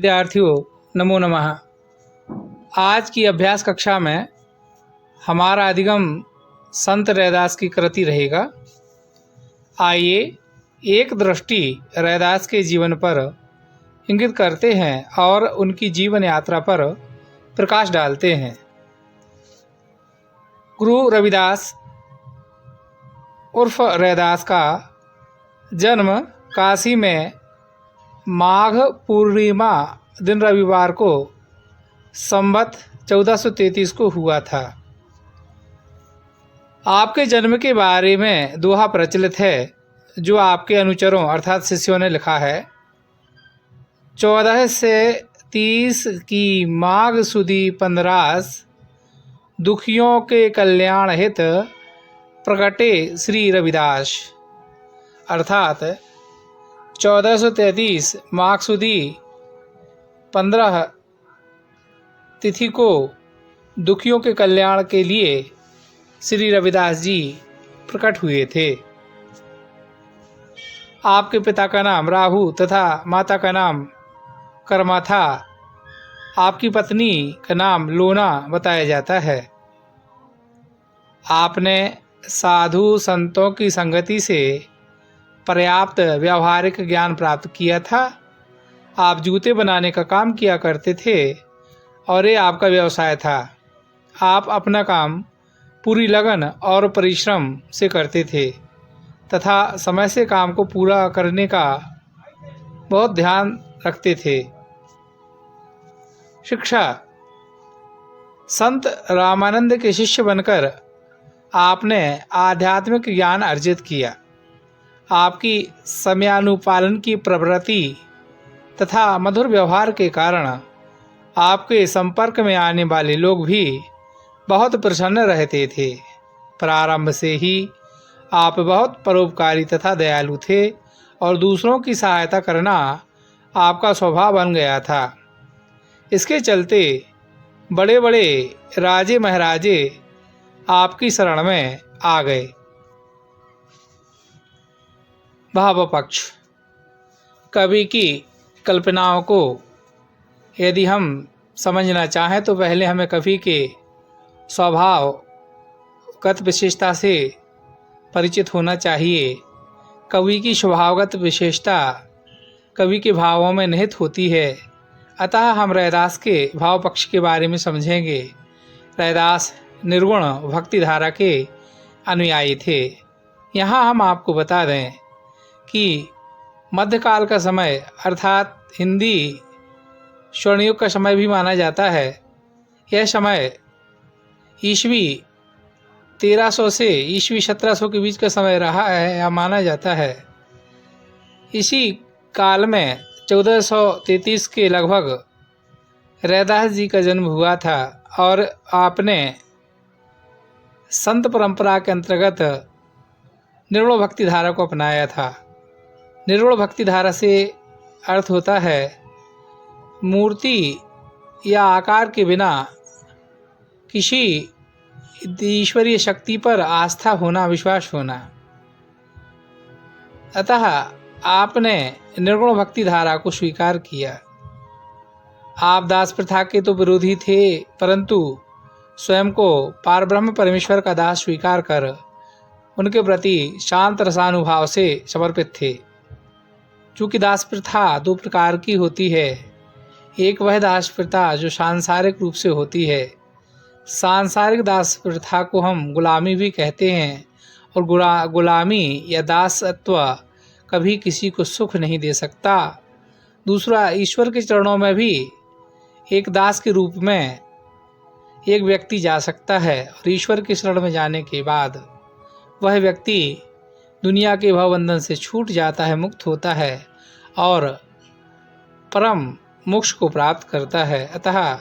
विद्यार्थियों, नमो नमः। आज की अभ्यास कक्षा में हमारा अधिगम संत रैदास की कृति रहेगा। आइए एक दृष्टि रैदास के जीवन पर इंगित करते हैं और उनकी जीवन यात्रा पर प्रकाश डालते हैं। गुरु रविदास उर्फ रैदास का जन्म काशी में माघ पूर्णिमा दिन रविवार को संवत 1433 को हुआ था। आपके जन्म के बारे में दोहा प्रचलित है जो आपके अनुचरों अर्थात शिष्यों ने लिखा है। 14 से 30 की माघ सुदी 15 दुखियों के कल्याण हित प्रगटे श्री रविदास। अर्थात 1433 माघ सुदी 15 तिथि को दुखियों के कल्याण के लिए श्री रविदास जी प्रकट हुए थे। आपके पिता का नाम राहु तथा माता का नाम कर्मा था। आपकी पत्नी का नाम लोना बताया जाता है। आपने साधु संतों की संगति से पर्याप्त व्यावहारिक ज्ञान प्राप्त किया था। आप जूते बनाने का काम किया करते थे और ये आपका व्यवसाय था। आप अपना काम पूरी लगन और परिश्रम से करते थे तथा समय से काम को पूरा करने का बहुत ध्यान रखते थे। शिक्षा। संत रामानंद के शिष्य बनकर आपने आध्यात्मिक ज्ञान अर्जित किया। आपकी समयानुपालन की प्रवृत्ति तथा मधुर व्यवहार के कारण आपके संपर्क में आने वाले लोग भी बहुत प्रसन्न रहते थे। प्रारंभ से ही आप बहुत परोपकारी तथा दयालु थे और दूसरों की सहायता करना आपका स्वभाव बन गया था। इसके चलते बड़े बड़े राजे महाराजे आपकी शरण में आ गए। भाव पक्ष। कवि की कल्पनाओं को यदि हम समझना चाहें तो पहले हमें कवि के स्वभावगत विशेषता से परिचित होना चाहिए। कवि की स्वभावगत विशेषता कवि के भावों में निहित होती है। अतः हम रैदास के भाव पक्ष के बारे में समझेंगे। रैदास निर्गुण भक्ति धारा के अनुयायी थे। यहाँ हम आपको बता दें कि मध्यकाल का समय अर्थात हिंदी स्वर्णयुग का समय भी माना जाता है। यह समय ईस्वी 1300 से ईस्वी 1700 के बीच का समय रहा है या माना जाता है। इसी काल में 1433 के लगभग रैदास जी का जन्म हुआ था और आपने संत परंपरा के अंतर्गत निर्गुण भक्ति धारा को अपनाया था। निर्गुण भक्ति धारा से अर्थ होता है मूर्ति या आकार के बिना किसी ईश्वरीय शक्ति पर आस्था होना, विश्वास होना। अतः आपने निर्गुण भक्ति धारा को स्वीकार किया। आप दास प्रथा के तो विरोधी थे, परंतु स्वयं को पारब्रह्म परमेश्वर का दास स्वीकार कर उनके प्रति शांत रसानुभाव से समर्पित थे। चूँकि दास प्रथा दो प्रकार की होती है। एक वह दास प्रथा जो सांसारिक रूप से होती है। सांसारिक दास प्रथा को हम गुलामी भी कहते हैं और गुलामी या दासत्व कभी किसी को सुख नहीं दे सकता। दूसरा, ईश्वर के चरणों में भी एक दास के रूप में एक व्यक्ति जा सकता है और ईश्वर की शरण में जाने के बाद वह व्यक्ति दुनिया के भवबंधन से छूट जाता है, मुक्त होता है और परम मोक्ष को प्राप्त करता है। अतः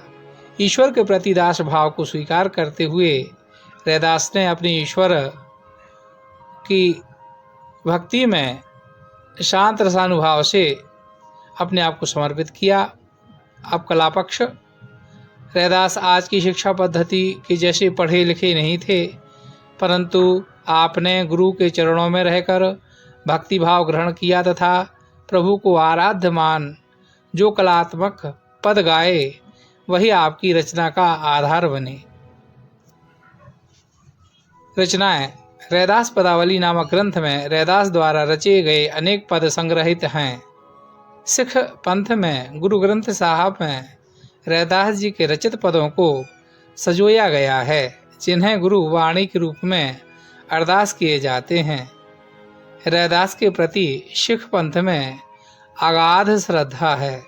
ईश्वर के प्रति दास भाव को स्वीकार करते हुए रैदास ने अपने ईश्वर की भक्ति में शांत रसानुभाव से अपने आप को समर्पित किया। अब कला पक्ष। रैदास आज की शिक्षा पद्धति के जैसे पढ़े लिखे नहीं थे, परंतु आपने गुरु के चरणों में रहकर भक्ति भाव ग्रहण किया तथा प्रभु को आराध्य मान जो कलात्मक पद गाए वही आपकी रचना का आधार बने। रचनाएं। रैदास पदावली नामक ग्रंथ में रैदास द्वारा रचे गए अनेक पद संग्रहित हैं। सिख पंथ में गुरु ग्रंथ साहब में रैदास जी के रचित पदों को सजोया गया है, जिन्हें गुरु वाणी के रूप में अरदास किए जाते हैं। रैदास के प्रति सिख पंथ में अगाध श्रद्धा है।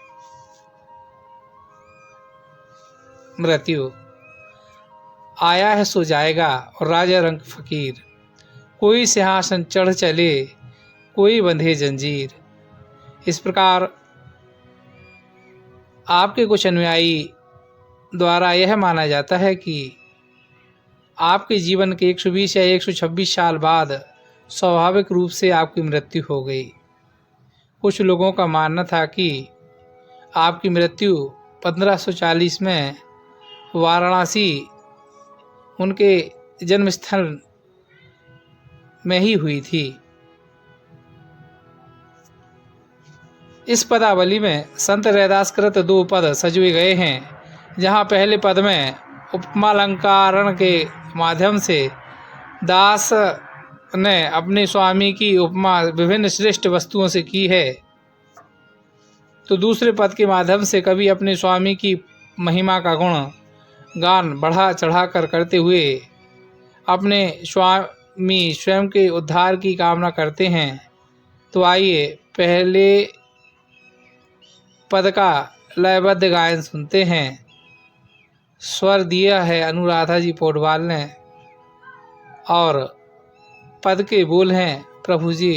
मृत्यु। आया है सो जाएगा और राजा रंग फकीर, कोई सिंहासन चढ़ चले कोई बंधे जंजीर। इस प्रकार आपके कुछ अनुयायी द्वारा यह माना जाता है कि आपके जीवन के 120 या 126 साल बाद स्वाभाविक रूप से आपकी मृत्यु हो गई। कुछ लोगों का मानना था कि आपकी मृत्यु 1540 में वाराणसी उनके जन्मस्थल में ही हुई थी। इस पदावली में संत रैदास कृत 2 पद सजुए गए हैं, जहाँ पहले पद में उपमालंकारण के माध्यम से दास ने अपने स्वामी की उपमा विभिन्न श्रेष्ठ वस्तुओं से की है, तो दूसरे पद के माध्यम से कवि अपने स्वामी की महिमा का गुण गान बढ़ा चढ़ाकर करते हुए अपने स्वामी स्वयं के उद्धार की कामना करते हैं। तो आइए पहले पद का लयबद्ध गायन सुनते हैं। स्वर दिया है अनुराधा जी पोडवाल ने और पद के बोल हैं, प्रभु जी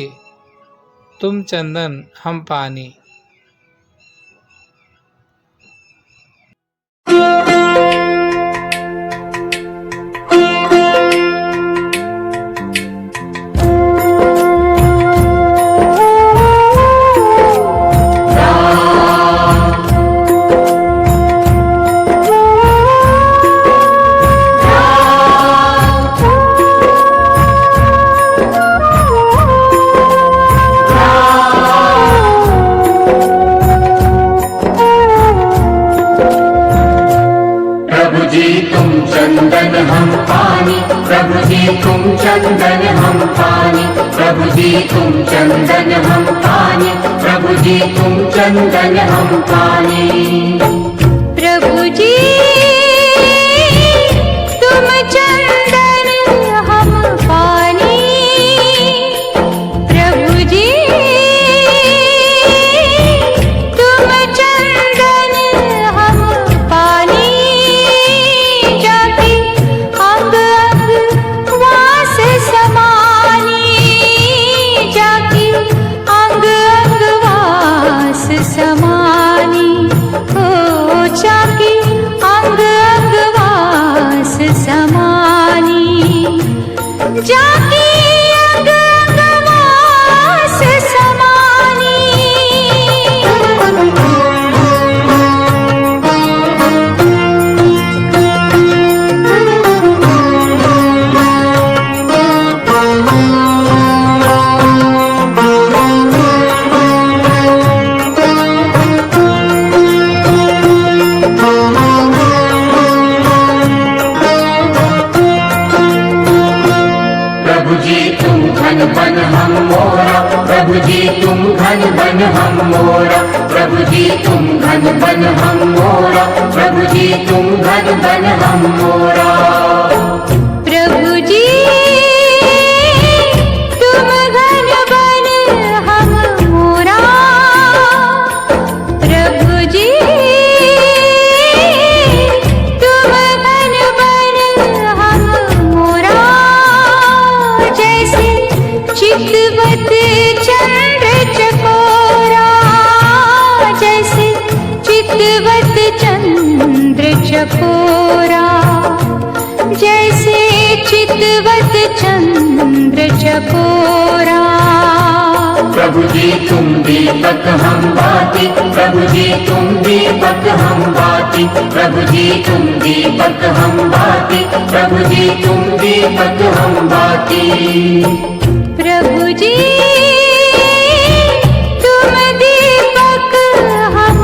तुम चंदन हम पानी। चंदन हम पानी, प्रभु जी तुम चंदन हम पानी, प्रभु जी तुम चंदन हम पानी। प्रभु जी तुम चंदन हम पानी, प्रभु जी तुम चंदन हम पानी। जाके अंग अंग वास समानी, जाके अंग अंग वास समानी, हो जाके अंग अंग वास समानी, जाके अंग अंग वास समानी। प्रभु जी तुम घन बन हम मोरा, प्रभु जी तुम घन बन हम मोरा, प्रभु जी तुम घन बन हम मोरा, प्रभु जी तुम घन बन हम मोरा। प्रभु जी तुम घन बन हम मोरा, प्रभु जी तुम घन बन हम मोरा। जैसे चितवत चंद्र चकोरा, जैसे चितवत चंद्र चकोरा, जैसे चितवत चंद्र चकोरा। प्रभु जी तुम दीपक हम बाती, प्रभु जी तुम दीपक हम बाती, प्रभु जी तुम दीपक हम बाती, प्रभु जी तुम दीपक हम बाती। प्रभु जी तुम दीपक हम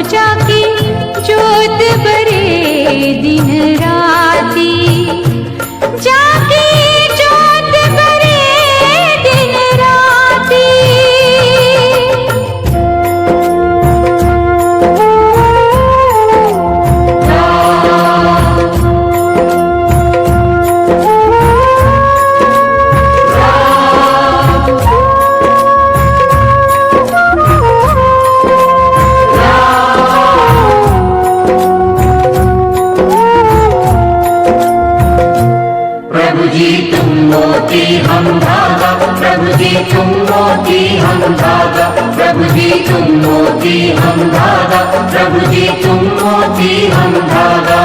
जाकी जोत बरे दिन राती, जाकी जोत बरे दिन राती। प्रभु जी तुम मोती हम धागा, प्रभु जी तुम मोती हम धागा, प्रभु जी तुम मोती हम धागा, प्रभु जी तुम मोती हम धागा।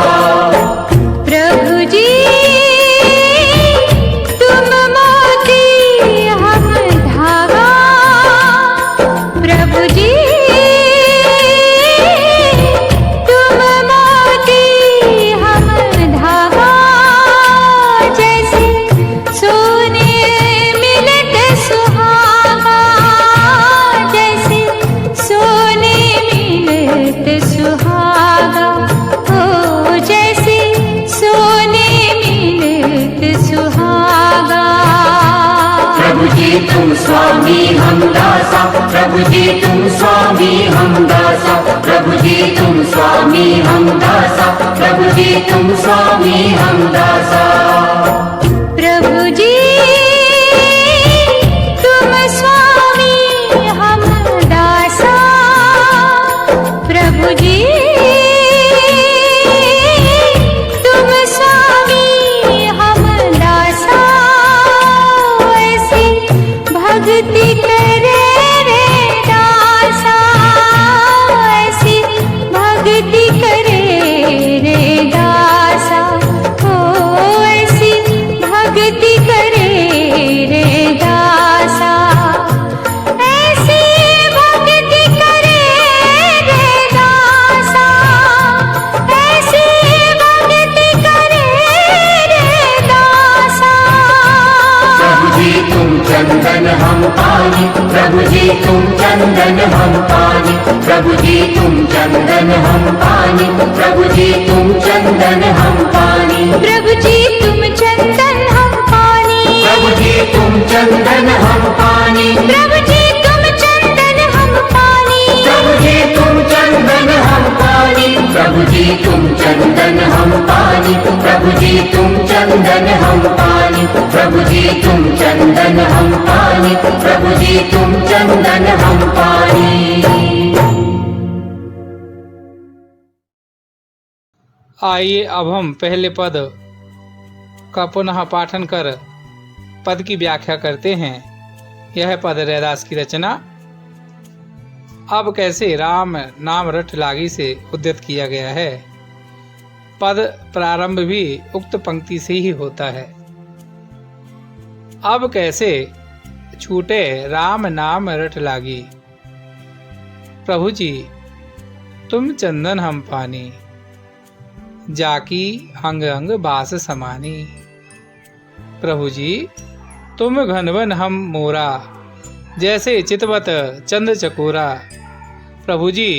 प्रभु जी तुम मोती हम धागा, प्रभु जी तुम मोती हम धागा। जैसे सोने मिलत सुहागा, जैसे सोने मिलत सुहागा, हो जैसे सोने मिलत सुहागा। प्रभु जी तुम स्वामी हम दासा, प्रभु जी तुम स्वामी हम दासा, प्रभु जी तुम स्वामी हम दासा, प्रभु जी तुम स्वामी हम दासा। प्रभु जी तुम स्वामी हम दासा, प्रभु जी तुम स्वामी हम दासा। ऐसी भक्ति करे रे दासा, ऐसी भक्ति करे रे दासा, हो ऐसी भक्ति करे रे दासा, ऐसी भक्ति करे रे दासा, ऐसी भक्ति करे रे दासा। प्रभु जी तुम चंदन हम पानी, प्रभु जी तुम चंदन हम पानी, प्रभु जी तुम चंदन हम पानी, प्रभु जी तुम चंदन हम पानी। प्रभु जी तुम चंदन हम पानी, प्रभु जी तुम चंदन हम पानी, प्रभु जी तुम चंदन हम पानी, प्रभु जी तुम चंदन हम पानी, प्रभु जी तुम चंदन हम पानी, प्रभु जी तुम चंदन हम पानी, प्रभु जी तुम चंदन हम पानी, प्रभु जी तुम चंदन हम पानी। आइए अब हम पहले पद का पुनः पाठन कर पद की व्याख्या करते हैं। यह पद रैदास की रचना। अब कैसे राम नाम रट लागी से उद्यत किया गया है। पद प्रारंभ भी उक्त पंक्ति से ही होता है। अब कैसे छूटे राम नाम रट लागी, प्रभु जी तुम चंदन हम पानी, जाकी अंग अंग बास समानी। प्रभु जी तुम घनवन हम मोरा, जैसे चितवत चंद चकोरा। प्रभु जी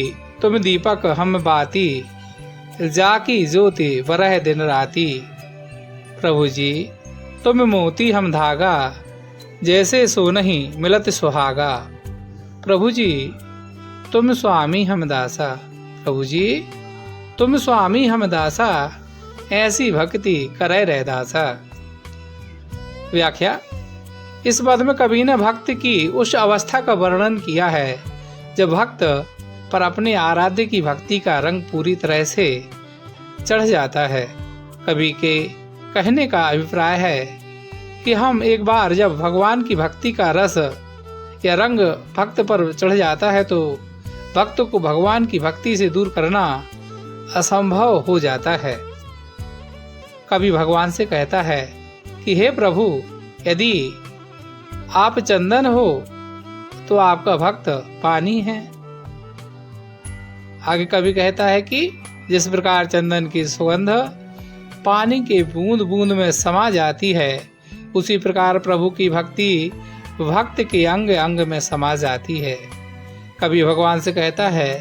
तुम दीपक हम बाती, जाकी ज्योति वरह दिन राती। प्रभु जी तुम मोती हम धागा, जैसे सोनहि मिलत सुहागा। प्रभु जी तुम स्वामी हम दासा, प्रभु जी तुम स्वामी हम दासा, ऐसी भक्ति करे रह दासा। व्याख्या। इस पद में कवि ने भक्त की उस अवस्था का वर्णन किया है जब भक्त पर अपने आराध्य की भक्ति का रंग पूरी तरह से चढ़ जाता है। कवि के कहने का अभिप्राय है कि हम एक बार जब भगवान की भक्ति का रस या रंग भक्त पर चढ़ जाता है तो भक्त को भगवान की भक्ति से दूर करना असंभव हो जाता है। कवि भगवान से कहता है कि हे प्रभु, यदि आप चंदन हो तो आपका भक्त पानी है। आगे कवि कहता है कि जिस प्रकार चंदन की सुगंध पानी के बूंद बूंद में समा जाती है, उसी प्रकार प्रभु की भक्ति भक्त के अंग अंग में समा जाती है। कवि भगवान से कहता है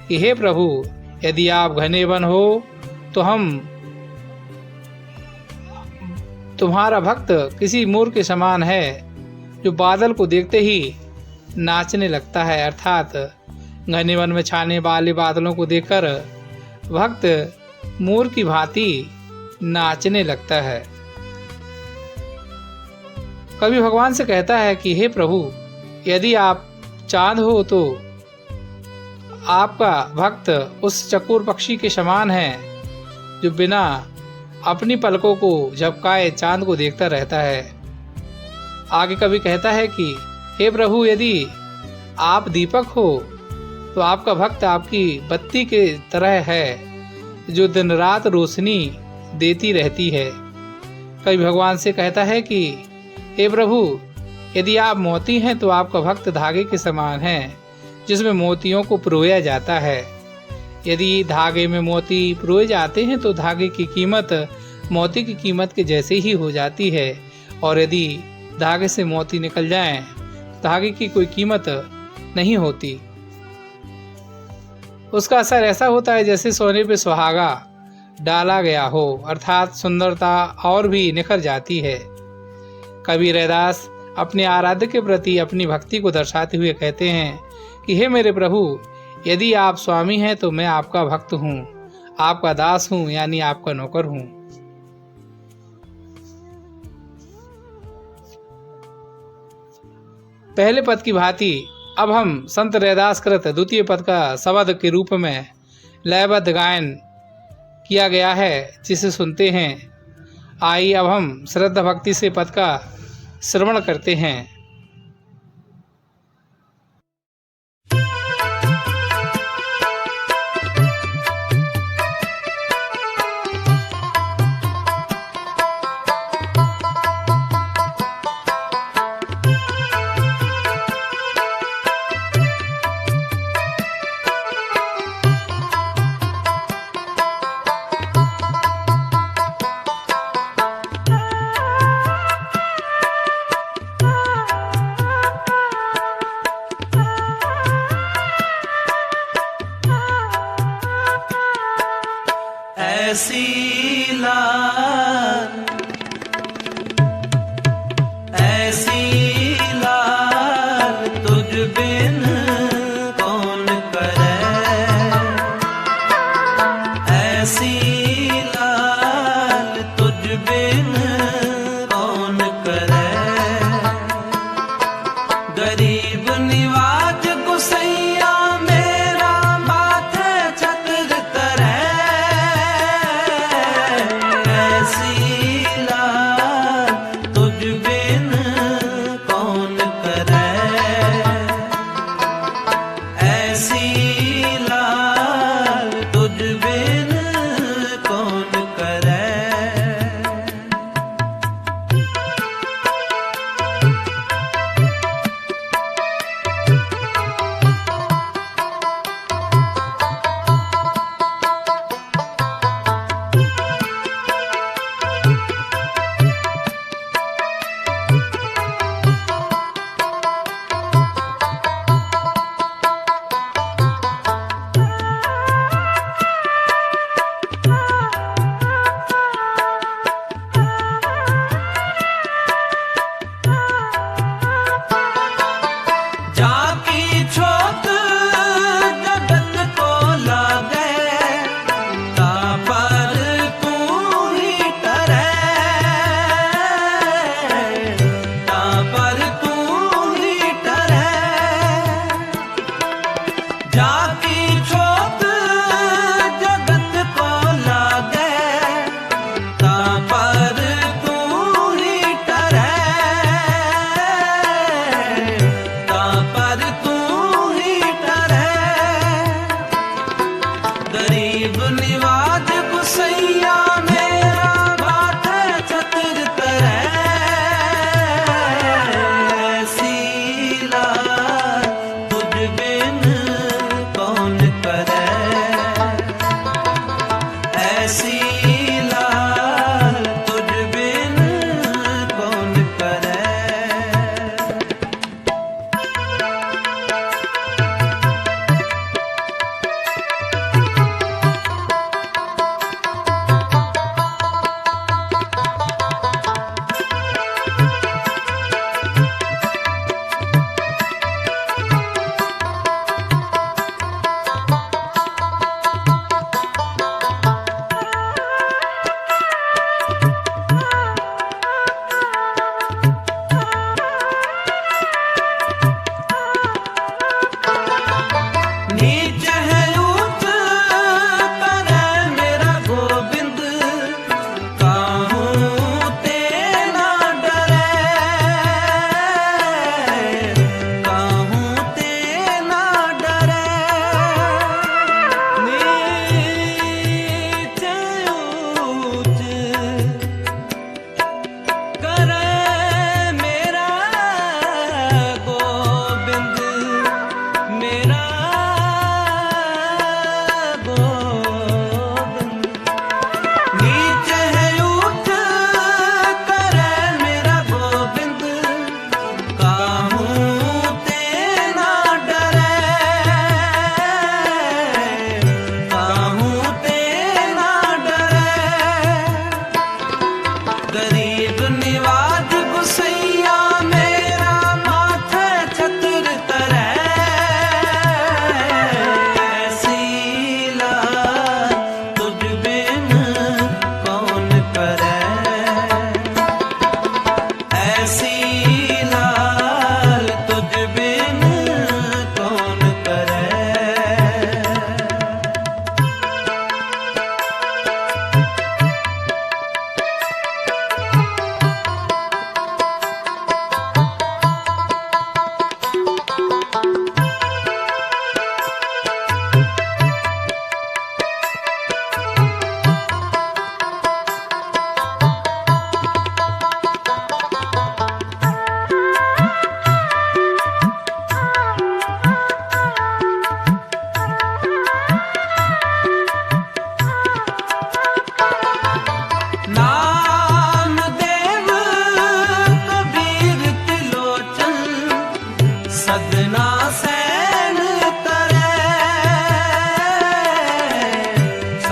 कि हे प्रभु, यदि आप घने वन हो तो हम तुम्हारा भक्त किसी मोर के समान है जो बादल को देखते ही नाचने लगता है। अर्थात घने वन में छाने वाले बादलों को देखकर भक्त मोर की भांति नाचने लगता है। कभी भगवान से कहता है कि हे प्रभु, यदि आप चांद हो तो आपका भक्त उस चकोर पक्षी के समान है जो बिना अपनी पलकों को झपकाए चांद को देखता रहता है। आगे कभी कहता है कि हे प्रभु, यदि आप दीपक हो तो आपका भक्त आपकी बत्ती के तरह है जो दिन रात रोशनी देती रहती है। कभी भगवान से कहता है कि हे प्रभु, यदि आप मोती हैं तो आपका भक्त धागे के समान है जिसमें मोतियों को पिरोया जाता है। यदि धागे में मोती पिरोए जाते हैं तो धागे की कीमत मोती की कीमत के जैसे ही हो जाती है, और यदि धागे से मोती निकल जाएं, धागे की कोई कीमत नहीं होती। उसका असर ऐसा होता है जैसे सोने पे सुहागा डाला गया हो, अर्थात सुंदरता और भी निखर जाती है। कबीर रैदास अपने आराध्य के प्रति अपनी भक्ति को दर्शाते हुए कहते हैं कि हे मेरे प्रभु, यदि आप स्वामी हैं तो मैं आपका भक्त हूँ, आपका दास हूँ, यानी आपका नौकर हूँ। पहले पद की भांति अब हम संत रैदास कृत द्वितीय पद का शब्द के रूप में लयबद्ध गायन किया गया है, जिसे सुनते हैं। आइए अब हम श्रद्धा भक्ति से पद का श्रवण करते हैं। ऐसी लाल तुझ बिन कौन करे, ऐसी लाल तुझ बिन कौन करे। गरीब निवाज गुसैया मेरा माथे छत्र करे,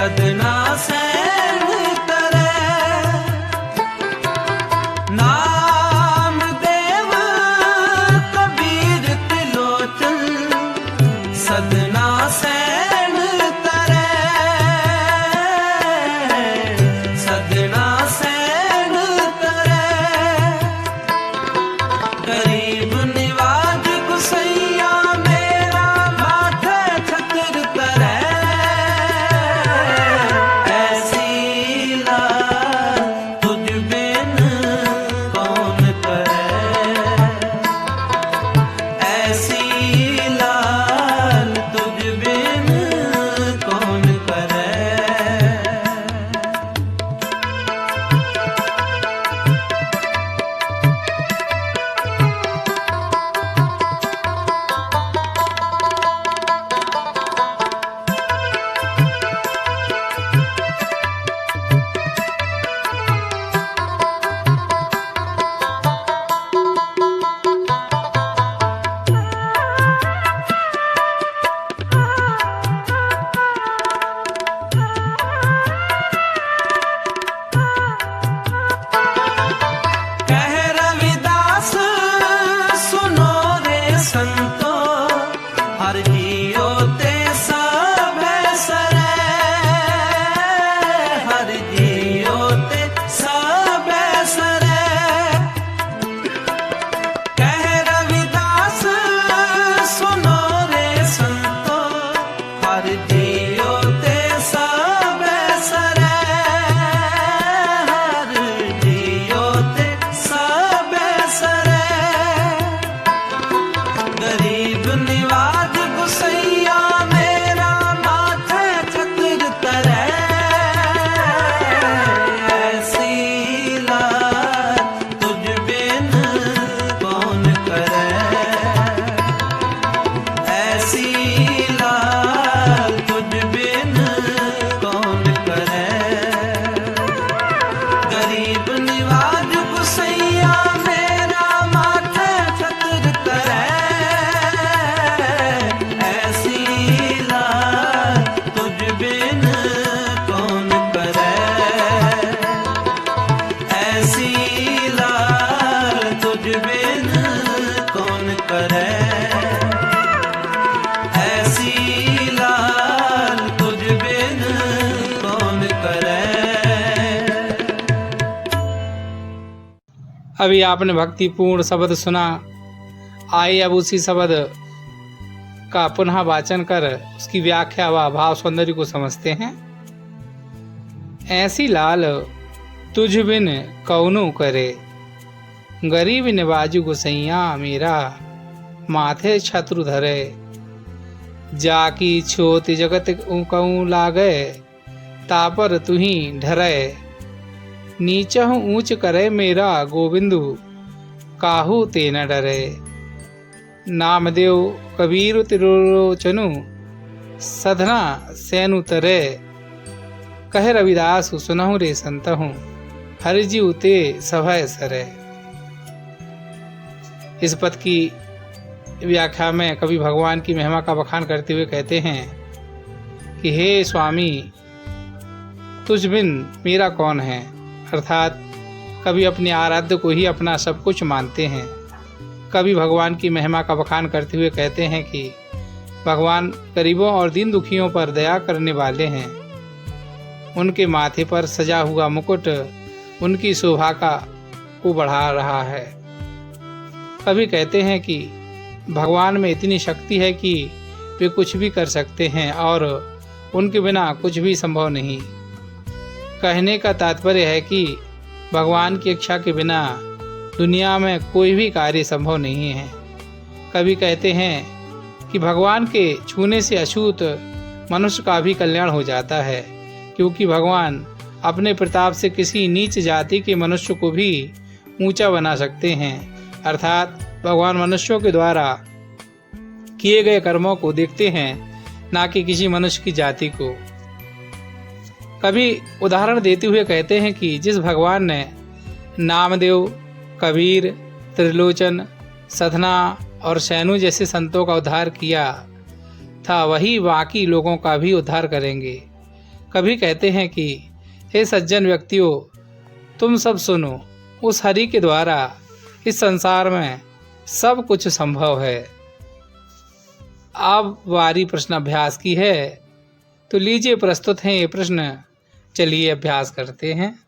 सदना सैन तरे नाम देव कबीर त्रिलोचन सदना सैन तरे सदना सैन तरे गरीब निवाज गुसैया मेरा माथे छतर तरे ऐसी लाल तुझ बिन कौन करे ऐसी लाल तुझ बिन कौन करे कह रविदास सुनो रे संतो हर जियो ते सब सरे हर जियो ते सब सरे कह रविदास सुनो रे संतो हर जियो ते सब सरे हर जियो ते सब सरे गरीब निवाज गुसैया मेरा माथे छतर तरे ऐसी लाल तुझ बिन कौन करे ऐसी लाल तुझ बिन कौन करे गरीब निवाज गुसैया मेरा माथे छतर तरे ऐसी लाल तुझ बिन कौन करे ऐसी लाल तुझ बिन कौन करे ऐसी लाल तुझ बिन कौन करे अभी आपने भक्तिपूर्ण शब्द सुना। आइए अब उसी शब्द का पुनः वाचन कर उसकी व्याख्या व भाव सौंदर्य को समझते हैं। ऐसी लाल तुझ बिन कौनो करे गरीब निवाजु गुसैया मेरा माथे छत्रु धरे जाकी छोति जगत कहूँ लागे तापर तुही ढरे नीचहु ऊंच करे मेरा गोविंदु काहू ते न डरे नामदेव कबीर त्रिलोचनु सधना सैनु तरे कह रविदास सुनहु रे संतहु हरिजीव ते सभय सरे। इस पद की व्याख्या में कवि भगवान की महिमा का बखान करते हुए कहते हैं कि हे स्वामी तुझ बिन मेरा कौन है, अर्थात कभी अपने आराध्य को ही अपना सब कुछ मानते हैं। कभी भगवान की महिमा का बखान करते हुए कहते हैं कि भगवान गरीबों और दीन दुखियों पर दया करने वाले हैं। उनके माथे पर सजा हुआ मुकुट उनकी शोभा को बढ़ा रहा है। कभी कहते हैं कि भगवान में इतनी शक्ति है कि वे कुछ भी कर सकते हैं और उनके बिना कुछ भी संभव नहीं। कहने का तात्पर्य है कि भगवान की इच्छा के बिना दुनिया में कोई भी कार्य संभव नहीं है। कभी कहते हैं कि भगवान के छूने से अछूत मनुष्य का भी कल्याण हो जाता है, क्योंकि भगवान अपने प्रताप से किसी नीच जाति के मनुष्य को भी ऊंचा बना सकते हैं। अर्थात भगवान मनुष्यों के द्वारा किए गए कर्मों को देखते हैं, ना कि किसी मनुष्य की जाति को। कभी उदाहरण देते हुए कहते हैं कि जिस भगवान ने नामदेव, कबीर, त्रिलोचन, सधना और सैनु जैसे संतों का उद्धार किया था, वही बाकी लोगों का भी उद्धार करेंगे। कभी कहते हैं कि हे सज्जन व्यक्तियों, तुम सब सुनो, उस हरि के द्वारा इस संसार में सब कुछ संभव है। अब बारी प्रश्न अभ्यास की है, तो लीजिए प्रस्तुत हैं ये प्रश्न, चलिए अभ्यास करते हैं।